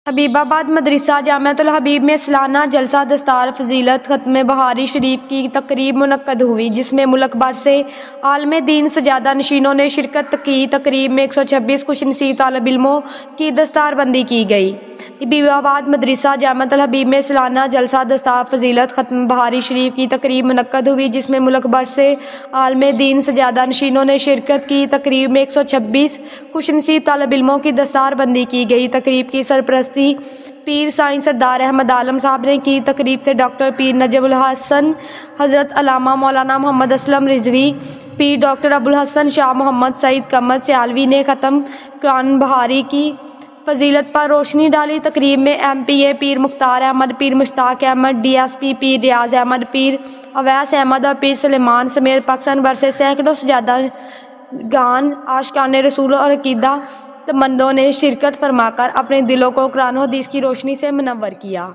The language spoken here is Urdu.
حبیب آباد مدرسہ جامعۃ الحبیب میں سالانہ جلسہ دستار فضیلت ختم بہاری شریف کی تقریب منعقد ہوئی، جس میں ملک بھر سے عالم دین سجادہ نشینوں نے شرکت کی۔ تقریب میں 126 خوش نصیب طالب علموں کی دستار بندی کی گئی۔ حبیب آباد مدرسہ جامعۃ الحبیب میں سالانہ جلسہ دستار فضیلت ختم بہاری شریف کی تقریب منعقد ہوئی، جس میں ملک بھر سے عالم دین سجادہ نشینوں نے شرکت کی۔ تقریب میں 126 خوش نصیب طالب علموں کی دستار بندی کی گئی۔ تقریب کی سرپرستی پیر سائیں سردار احمد عالم صاحب نے کی۔ تقریب سے ڈاکٹر پیر نجیب الحسن حضرت علامہ مولانا محمد اسلم رضوی، پیر ڈاکٹر ابوالحسن شاہ محمد سعید قمر سیالوی نے ختم قرآن بہاری کی فضیلت پر روشنی ڈالی۔ تقریب میں ایم پی اے پیر مختار احمد، پیر مشتاق احمد، ڈی ایس پی پیر ریاض احمد، پیر اویس احمد اور پیر سلیمان سمیت پاکستان بھر سے سینکڑوں سجادہ گان، عاشقان رسول اور عقیدہ مندوں نے شرکت فرما کر اپنے دلوں کو قرآن و حدیث کی روشنی سے منور کیا۔